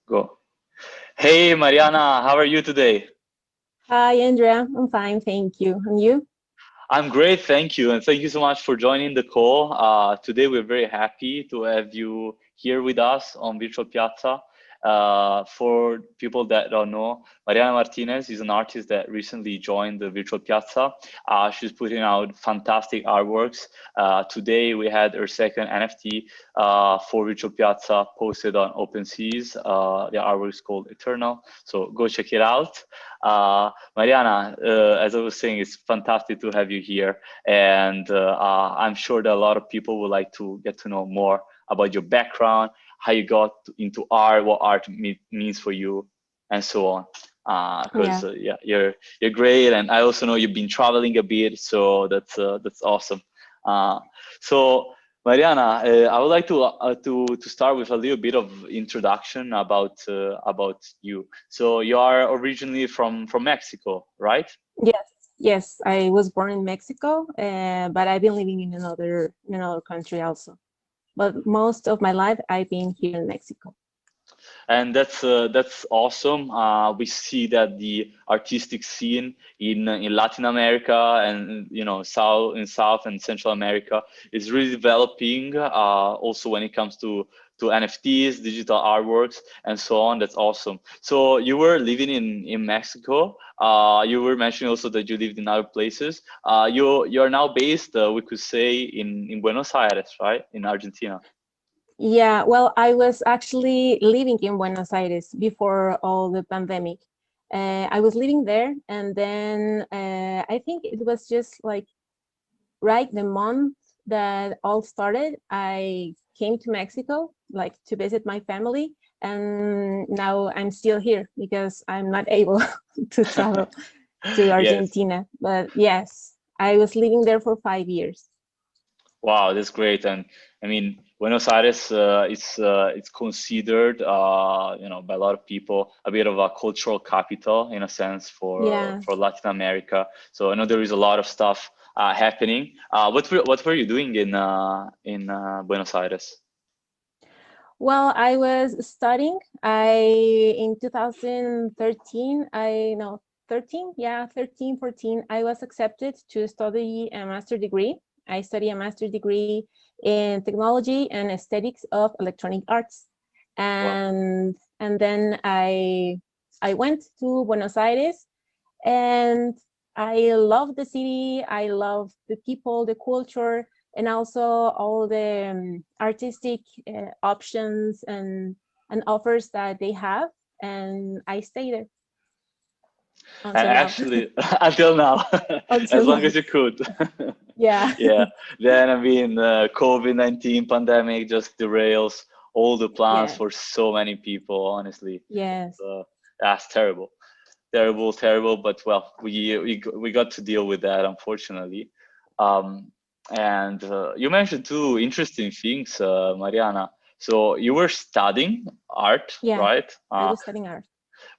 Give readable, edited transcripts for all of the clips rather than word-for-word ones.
Go. Hey, Mariana, how are you today? Hi, Andrea. I'm fine, thank you. And you? I'm great, thank you. And thank you so much for joining the call. Today, we're very happy to have you here with us on Virtual Piazza. For people that don't know, Mariana Martinez is an artist that recently joined the Virtual Piazza. She's putting out fantastic artworks. Today, we had her second NFT for Virtual Piazza posted on OpenSeas. The artwork is called Eternal, so go check it out. Mariana, as I was saying, it's fantastic to have you here, and I'm sure that a lot of people would like to get to know more about your background, how you got into art, what art means for you, and so on. Because Yeah. yeah, you're great, and I also know you've been traveling a bit, so that's awesome. Uh, so Mariana, I would like to start with a little bit of introduction about you. So you are originally from Mexico, right? Yes, yes. I was born in Mexico, but I've been living in another country also. But most of my life, I've been here in Mexico. And that's awesome. We see that the artistic scene in Latin America and South and Central America is really developing. Also, when it comes to NFTs, digital artworks, and so on. That's awesome. So you were living in Mexico. You were mentioning also that you lived in other places. You're now based, we could say, in Buenos Aires, right, in Argentina. Yeah, well, I was actually living in Buenos Aires before all the pandemic. I was living there, and then I think it was just like right the month that all started, I came to Mexico, like to visit my family. And now I'm still here because I'm not able to travel to Yes. Argentina. But yes, I was living there for 5 years. Wow, that's great. And I mean, Buenos Aires, it's considered, by a lot of people, a bit of a cultural capital in a sense Yeah. for Latin America. So I know there is a lot of stuff happening. What were you doing in Buenos Aires? Well, I was studying. In 2013, I know 13, yeah, 13, 14, I was accepted to study a master degree. I study a master degree in technology and aesthetics of electronic arts. Wow. And then I went to Buenos Aires, and I love the city. I love the people, the culture, and also all the artistic options and offers that they have. And I stayed there And until now. actually, until now, Until as long now. as you could. Yeah. Yeah. Then I mean, COVID-19 pandemic just derails all the plans Yes. for so many people. Honestly, Yes. that's terrible, terrible, terrible. But well, we got to deal with that, unfortunately. Um, and you mentioned two interesting things, Mariana. So you were studying art, Yeah. right? I was studying art.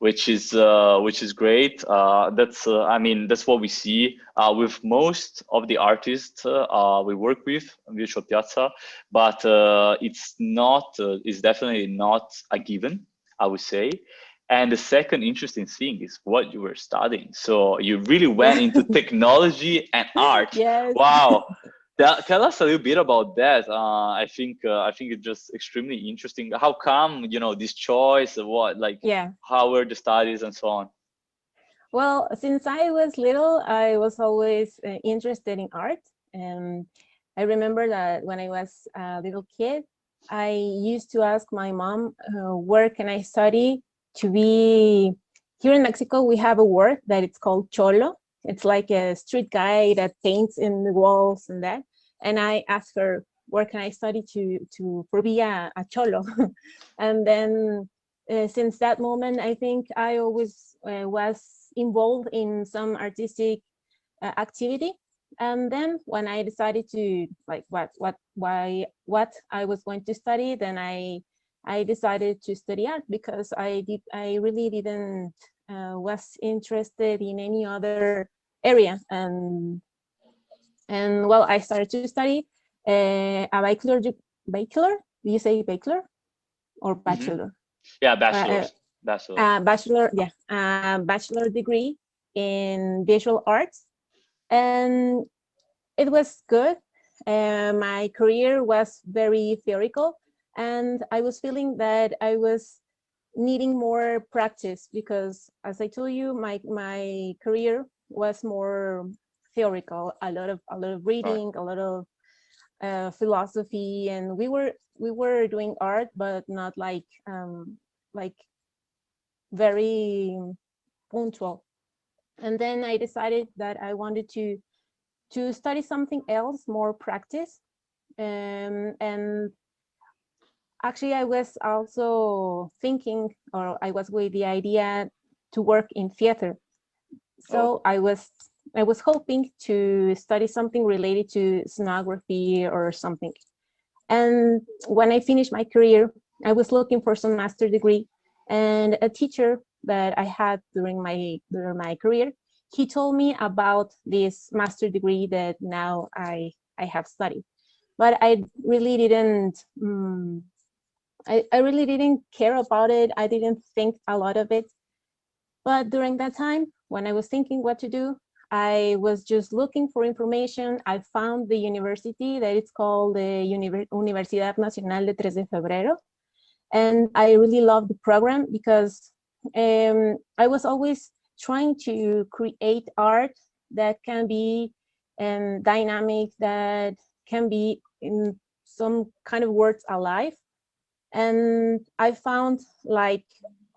Which is great. That's I mean that's what we see with most of the artists we work with on Virtual Piazza, but it's definitely not a given, I would say. And the second interesting thing is what you were studying. So you really went Yeah. into technology and art. Yes. Wow. Tell us a little bit about that. I think it's just extremely interesting. How come this choice? What like Yeah. how were the studies and so on? Well, since I was little, I was always interested in art. And I remember that when I was a little kid, I used to ask my mom, where can I study to be? Here in Mexico, we have a word that it's called cholo. It's like a street guy that paints in the walls and that. And I asked her, where can I study to for be a cholo? And then since that moment, I think I always was involved in some artistic activity. And then when I decided to like what I was going to study, then I decided to study art because I really didn't was interested in any other area. And well, I started to study a bachelor. Do you say bachelor or Hmm. bachelor? Yeah, uh, bachelor's. bachelor degree in visual arts, and it was good. My career was very theoretical, and I was feeling that I was needing more practice because, as I told you, my career was more theoretical. A lot of Right. reading, a lot of philosophy, and we were doing art, but not like very punctual. And then I decided that I wanted to study something else, more practice. And actually, I was also thinking, or I was with the idea to work in theater. Oh, So I was hoping to study something related to scenography or something. And when I finished my career, I was looking for some master degree, and a teacher that I had during my career, he told me about this master degree that now I have studied. But I really didn't I really didn't care about it. I didn't think a lot of it. But during that time, when I was thinking what to do, I was just looking for information. I found the university that it's called the Universidad Nacional de 3 de Febrero. And I really loved the program because I was always trying to create art that can be dynamic, that can be in some kind of words alive. And I found like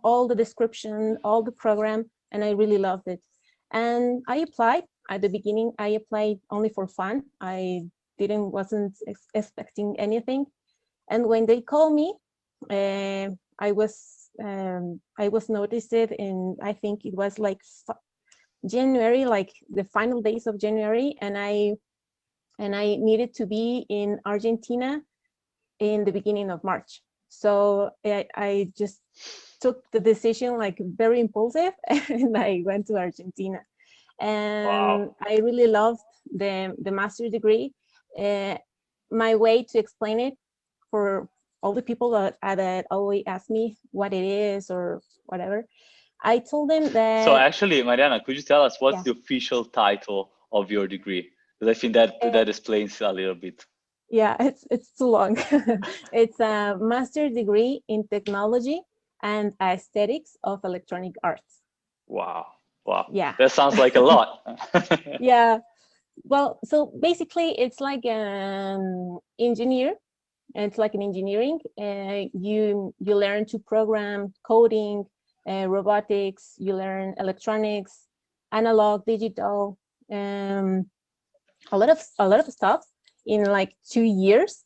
all the description, all the program, and I really loved it. And I applied. At the beginning, I applied only for fun. I didn't wasn't expecting anything. And when they called me, I was noticed it in, I think it was like January, like the final days of January, and I needed to be in Argentina in the beginning of March. So I just took the decision like very impulsive, and I went to Argentina. wow. And I really loved the master degree. Uh, my way to explain it for all the people that always ask me what it is or whatever, I told them So that actually, Mariana, could you tell us what's yeah, the official title of your degree? Because I think that uh, that explains a little bit. yeah, it's too long. It's a master degree in technology and aesthetics of electronic arts. Wow. Wow. Yeah. That sounds like a lot. Yeah. Well, so basically, it's like engineer. It's like an engineering. You learn to program, coding, robotics. You learn electronics, analog, digital, um, a lot of stuff in like 2 years,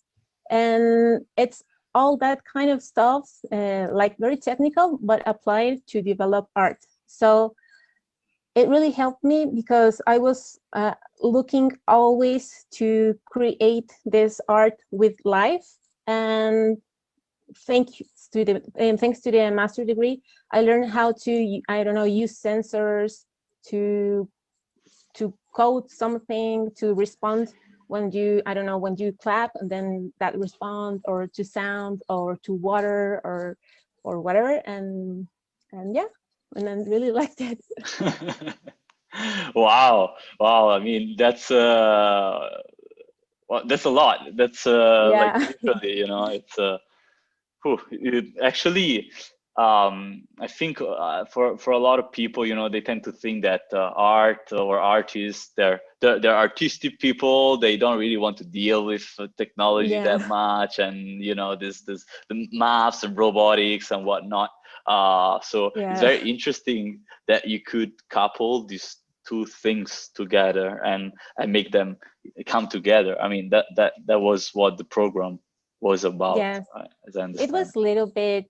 and it's all that kind of stuff, like very technical, but applied to develop art. So it really helped me because I was looking always to create this art with life. And thanks to the master degree, I learned how to, I don't know, use sensors to code something, to respond when you, I don't know, when you clap, and then that respond, or to sound, or to water, or whatever. And yeah, and I really liked it. Wow. Wow. I mean, that's a lot. That's like Yeah. literally, it's actually, I think for a lot of people, they tend to think that art or artists, they're artistic people. They don't really want to deal with technology Yeah. that much, and this the maths and robotics and whatnot. So it's Yeah. very interesting that you could couple these two things together and make them come together. I mean, that was what the program was about, Yes. as I It understand. was a little bit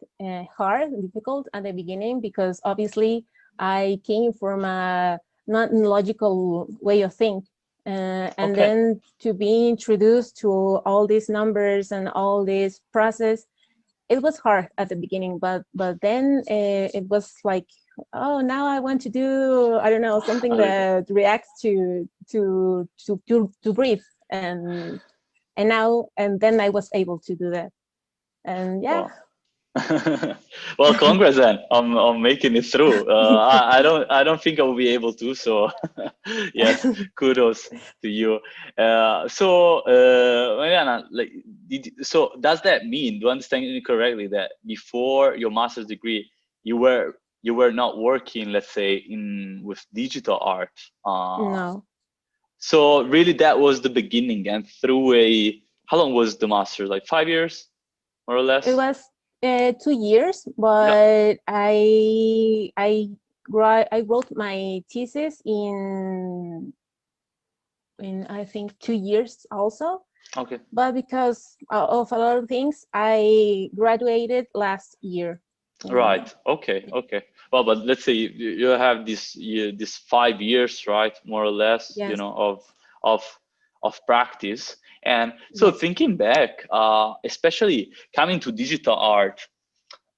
hard, difficult at the beginning, because obviously I came from a not logical way of think. And Okay. then to be introduced to all these numbers and all this process, it was hard at the beginning, but then it was like, oh, now I want to do, I don't know, something Okay. that reacts to breathe. And then I was able to do that. And yeah. Well. Well, congrats then on making it through. I don't think I will be able to. So yes, kudos to you. Mariana, like, so does that mean, do I understand you correctly, that before your master's degree, you were not working, let's say, in with digital art? No, So really, that was the beginning, and through a how long was the master? Like 5 years, more or it less. was 2 years, Yeah. but I wrote my thesis in I think 2 years also. Okay. But because of a lot of things, I graduated last year. Right. In, Okay. Okay. Well, but let's say you have this 5 years, right? More or less, yes, of of practice. And so yes, thinking back, especially coming to digital art,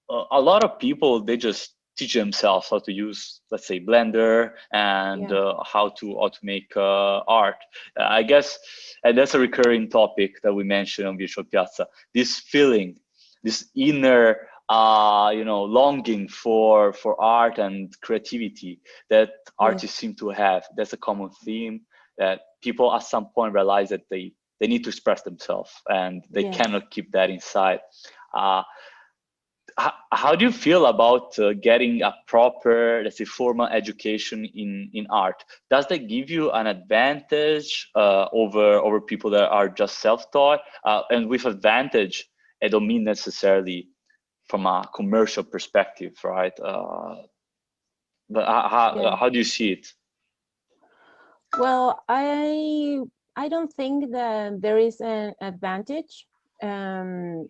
a lot of people, they just teach themselves how to use, let's say, Blender, and yeah, how to make art. I guess, and that's a recurring topic that we mentioned on Virtual Piazza. This feeling, this inner longing for art and creativity that yes, artists seem to have. That's a common theme, that people at some point realize that they need to express themselves, and they yes. cannot keep that inside. Uh, how do you feel about getting a proper, let's say, formal education in art? Does that give you an advantage over people that are just self-taught? And with advantage, I don't mean necessarily from a commercial perspective, right? But Yeah. how do you see it? Well, I don't think that there is an advantage,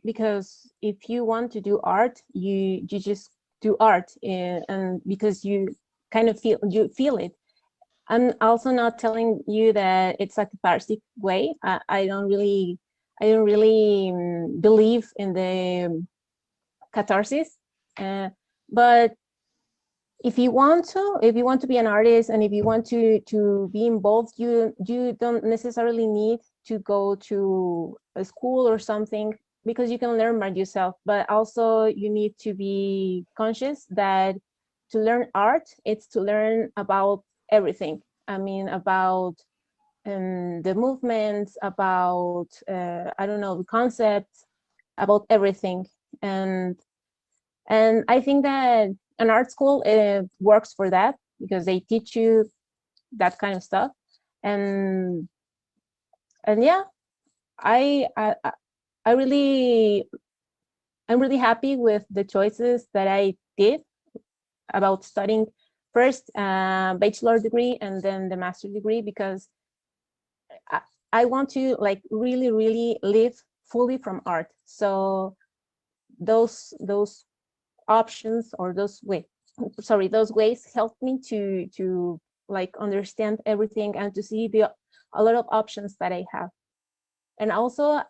because if you want to do art, you just do art, and because you kind of feel it. I'm also not telling you that it's a cathartic way. I don't really believe in the catharsis, uh, but if you want to be an artist, and if you want to be involved, you don't necessarily need to go to a school or something, because you can learn by yourself. But also you need to be conscious that to learn art, it's to learn about everything. I mean, about the movements, about I don't know, the concepts, about everything. And I think that an art school works for that, because they teach you that kind of stuff. And and yeah, I I I really I'm really happy with the choices that I did about studying first bachelor degree and then the master degree, because I, I want to like really really live fully from art. So those options, or those ways helped me to like understand everything, and to see the a lot of options that I have. And also,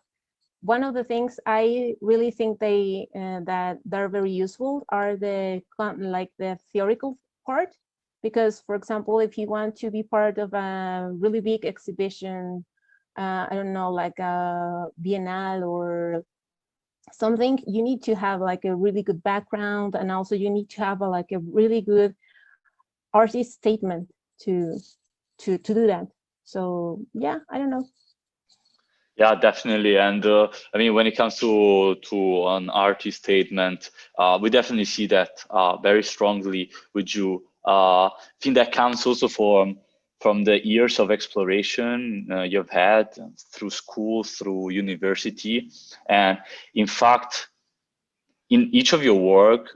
one of the things I really think that they're very useful are like the theoretical part. Because, for example, if you want to be part of a really big exhibition, I don't know, like a biennale or something, you need to have like a really good background, and also you need to have like a really good artist statement to to do that. So yeah, I don't know. Yeah, definitely. And I mean, when it comes to an artist statement, we definitely see that very strongly with you. I think that comes also from the years of exploration you've had through school, through university, and in fact, in each of your work,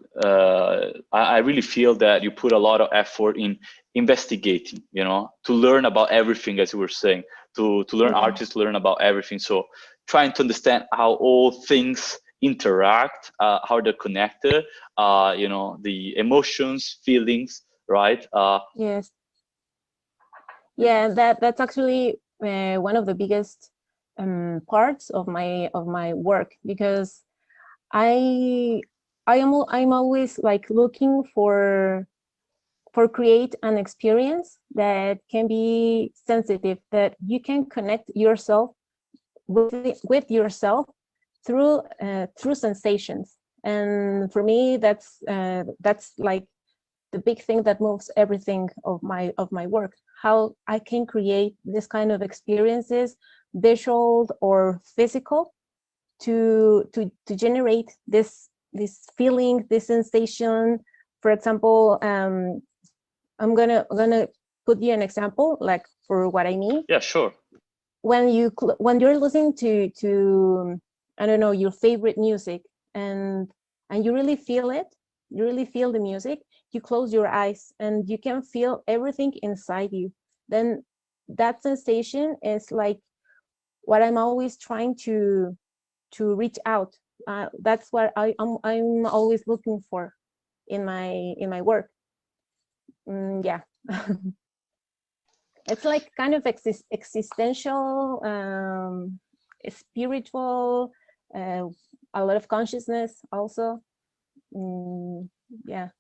I really feel that you put a lot of effort in investigating, to learn about everything, as you were saying, to learn Yeah. artists, learn about everything. So trying to understand how all things interact, how they're connected, the emotions, feelings, right? Yes. Yeah, that's actually one of the biggest parts of my work, because I I'm always like looking for create an experience that can be sensitive, that you can connect yourself with yourself through sensations. And for me, that's like the big thing that moves everything of my work. How I can create this kind of experiences, visual or physical, to generate this feeling, this sensation. For example, I'm gonna put you an example, like for what I mean. Yeah, sure. When you're listening to I don't know, your favorite music, and you really feel it, you really feel the music, you close your eyes and you can feel everything inside you. Then that sensation is like what I'm always trying to reach out. That's what I'm always looking for in my work. Yeah. It's like kind of existential, spiritual, uh, a lot of consciousness also. Mm, yeah.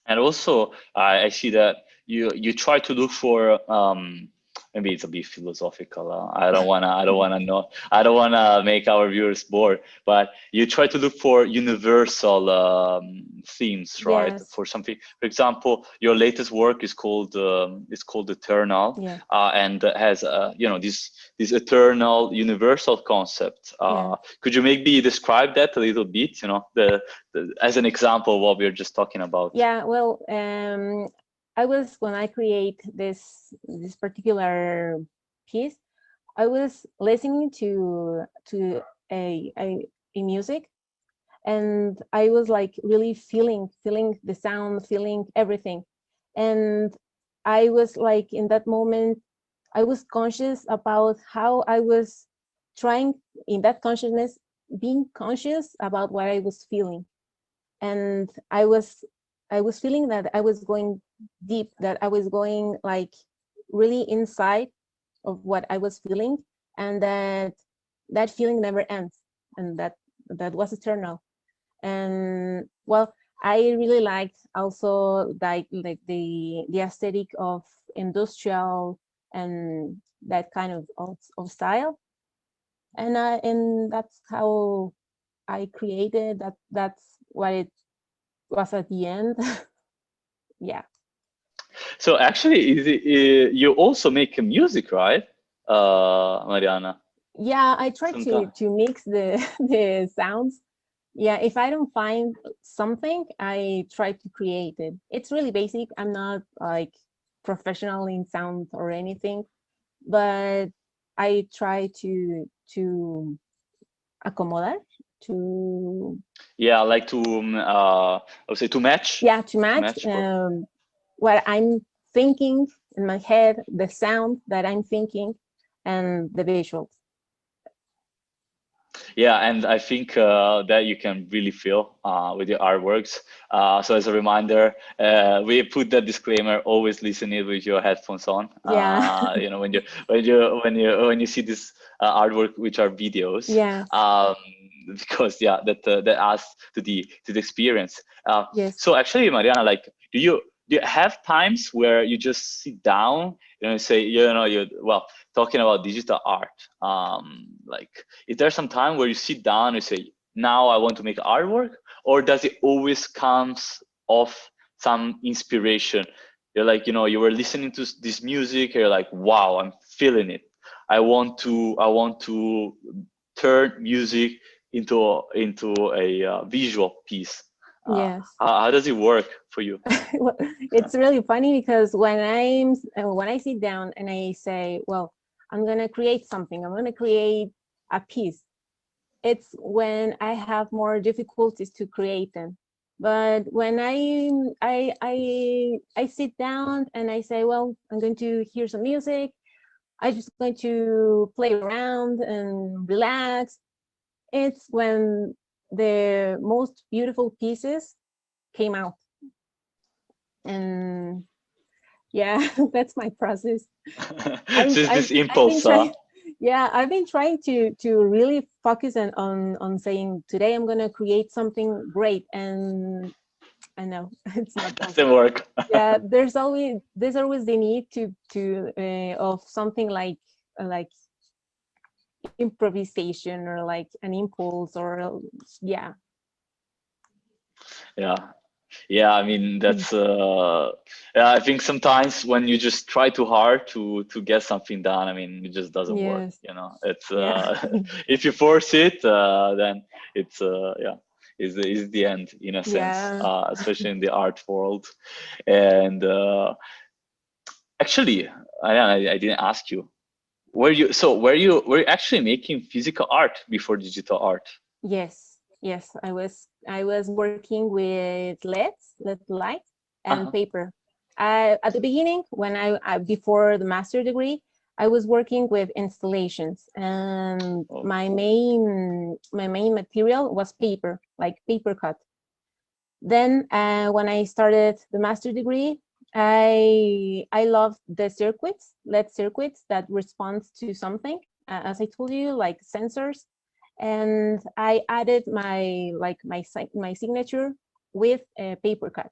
And also, I see that you try to look for maybe it's a bit philosophical. I don't wanna make our viewers bored. But you try to look for universal themes, right? Yes. For something. For example, your latest work is called Eternal, Yeah. and has this eternal universal concept. Yeah. Could you maybe describe that a little bit? As an example of what we are just talking about. Yeah. Well, I was when I create this particular piece, I was listening to a music, and I was like really feeling the sound, feeling everything. And I was like in that moment, I was conscious about how I was trying in that consciousness, being conscious about what I was feeling. And I was feeling that I was going deep, that I was going like really inside of what I was feeling, and that feeling never ends, and that was eternal. And well, I really liked also like the aesthetic of industrial and that kind of style. And that's how I created that. That's what it was at the end. Yeah. So actually, you also make music, right, Mariana? Yeah, I try Sometimes. to mix the the sounds. Yeah, if I don't find something, I try to create it. It's really basic. I'm not like professional in sound or anything, but I try to acomodar, to Yeah, like to I would say yeah, to to match match for. what I'm thinking in my head, the sound that I'm thinking, and the visuals. Yeah, and I think that you can really feel with your artworks. So as a reminder, we put that disclaimer: always listen it with your headphones on. Yeah. When you see this artwork, which are videos, Yes. because yeah, that adds to the experience. Yes. So actually, Mariana, like, do you have times where you just sit down, say, you well, talking about digital art, like, is there some time where you sit down and you say, now I want to make artwork? Or does it always comes off some inspiration? You're like, you were listening to this music, and you're like, wow, I'm feeling it. I want to turn music into a visual piece. Yes. How does it work for you? Well, it's really funny because when I sit down and I say, well, I'm gonna create something, I'm gonna create a piece, it's when I have more difficulties to create them. But when I sit down and I say, well, I'm going to hear some music, I'm just going to play around and relax, it's when the most beautiful pieces came out. And yeah, that's my process. So it's this I've been impulse, trying, yeah, I've been trying to really focus on saying today I'm gonna create something great, and I know it's not doesn't possible. work. Yeah, there's always the need to of something like improvisation or like an impulse or yeah. Yeah. Yeah, I mean that's yeah, I think sometimes when you just try too hard to get something done, I mean it just doesn't work, Yes. you know. It's Yeah. if you force it, then it's yeah, is the end in a sense, Yeah. especially in the art world. And actually, I didn't ask you. Were you actually making physical art before digital art? Yes. Yes. I was working with LED light and Uh-huh. paper. At the beginning, when I before the master degree, I was working with installations, and Oh, my main material was paper, like paper cut. Then when I started the master degree, I loved the circuits, LED circuits that responds to something, as I told you, like sensors. And I added my signature with a paper cut.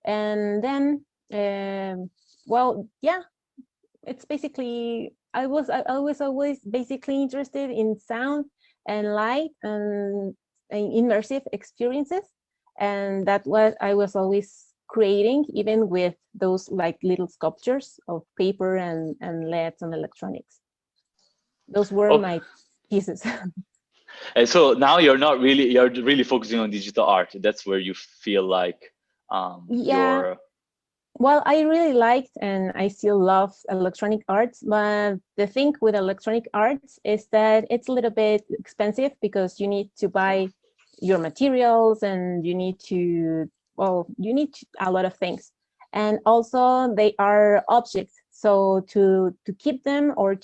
And then, well, yeah, it's basically I was always basically interested in sound and light and immersive experiences, and that what I was always creating, even with those like little sculptures of paper and LEDs and electronics. Those were okay. my pieces. And so now you're really focusing on digital art. That's where you feel like Yeah. your Well, I really liked and I still love electronic arts, but the thing with electronic arts is that it's a little bit expensive because you need to buy your materials and you need a lot of things. And also they are objects. So to keep them or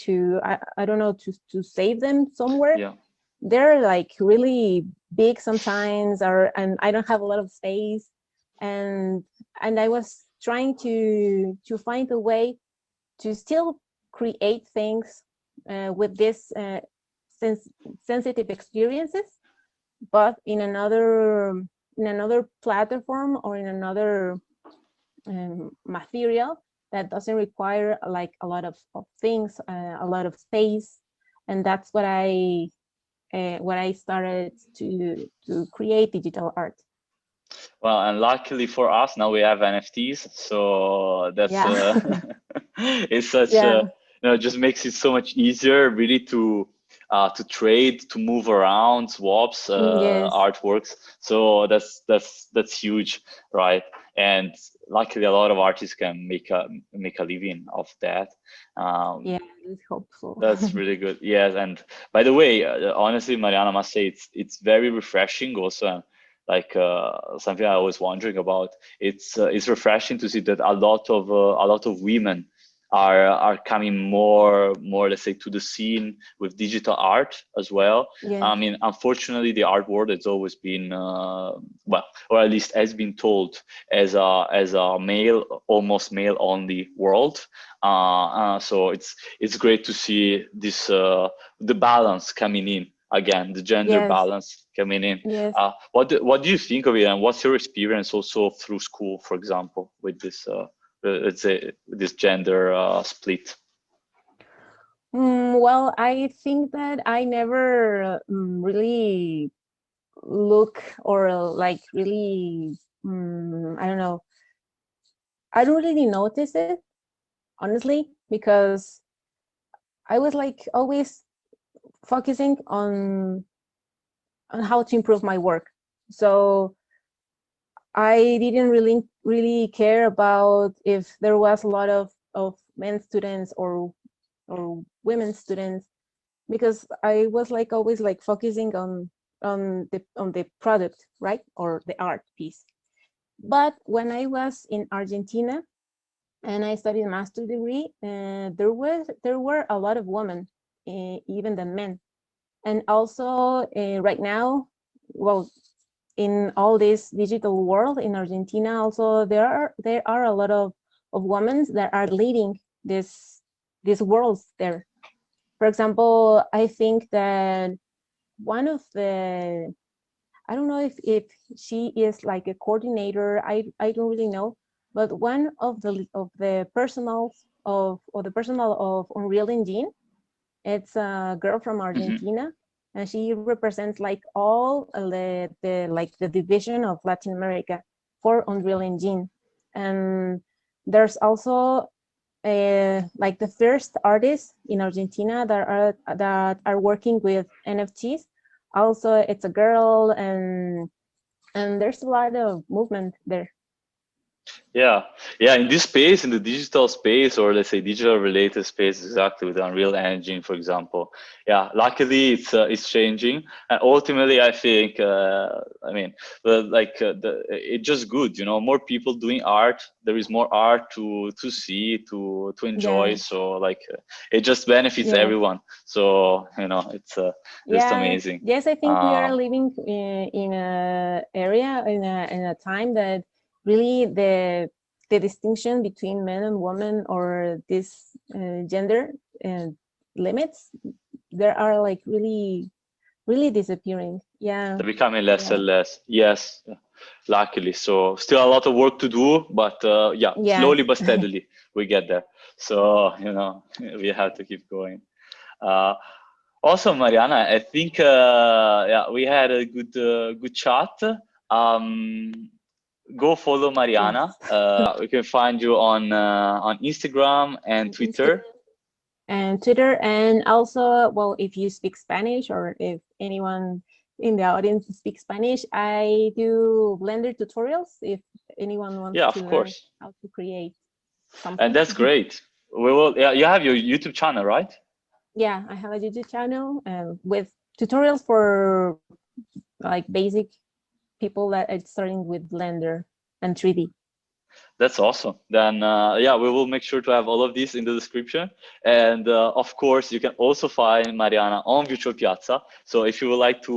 I don't know, to save them somewhere, yeah. they're like really big sometimes, or and I don't have a lot of space. And and I was trying to find a way to still create things with this sensitive experiences, but in another platform or in another material that doesn't require like a lot of things, a lot of space. And that's what I started to create digital art. Well, and luckily for us, now we have NFTs, so that's Yeah. it's such Yeah. just makes it so much easier, really, to trade, to move around, swaps, Yes. artworks. So that's huge, right? And luckily, a lot of artists can make a living of that. Um, Yeah, let's hope so. that's really good. Yes, and by the way, honestly, Mariana, must say it's very refreshing. Also, like something I was wondering about. It's refreshing to see that a lot of women are coming more, let's say, to the scene with digital art as well. I Yes. mean, unfortunately, the art world has always been well, or at least has been told as a male, almost male only world. So it's great to see this the balance coming in again, the gender Yes. balance coming in. Yes. What do you think of it, and what's your experience also through school, for example, with this let's say this gender split? Well, I think that I never really look or like really, I don't know. I don't really notice it, honestly, because I was like always focusing on how to improve my work. So I didn't really care about if there was a lot of men students or women students, because I was like always like focusing on the product, right? Or the art piece. But when I was in Argentina and I studied a master degree, there were a lot of women, even than men. And also right now, well, in all this digital world in Argentina, also there are a lot of women that are leading these worlds there. For example, I think that one of the I don't know if she is like a coordinator. I don't really know, but one of the personals of or the personal of Unreal Engine, It's a girl from Hmm. Argentina, and she represents like all the division of Latin America for Unreal Engine. And there's also like the first artists in Argentina that are working with NFTs. Also, it's a girl, and there's a lot of movement there. Yeah, yeah. In this space, in the digital space, or let's say digital related space, exactly with Unreal Engine, for example. Yeah, luckily it's changing, and ultimately, I think, I mean, it's just good, you know, more people doing art. There is more art to see, to enjoy. Yeah, So like, it just benefits yes, everyone. So you know, it's just yes, amazing. yes. I think we are Uh, living in a area in a time that really the distinction between men and women or this gender uh, limits there are like really disappearing. Yeah, they're becoming less yeah, and less. Yes, luckily. So still a lot of work to do, but yeah, yes. slowly but steadily we get there. So you know, we have to keep going. Uh, Also, Mariana, I think yeah, we had a good chat. Um, Go follow Mariana. Yes. We can find you on Instagram and On Instagram Twitter. and Twitter, and also, well, if you speak Spanish or if anyone in the audience speaks Spanish, I do Blender tutorials if anyone wants Yeah, to of learn course, how to create and something. that's great. We will. Yeah, you have your YouTube channel, right? Yeah, I have a YouTube channel with tutorials for like basic people that are starting with Blender and 3D. That's awesome. Then, yeah, we will make sure to have all of these in the description. And of course, you can also find Mariana on Virtual Piazza. So if you would like to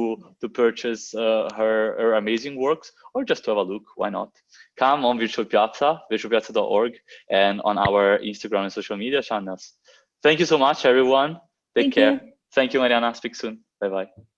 purchase her amazing works or just to have a look, why not? Come on Virtual Piazza, virtualpiazza.org, and on our Instagram and social media channels. Thank you so much, everyone. Take Thank you. care. Thank you, Mariana. Speak soon. Bye bye.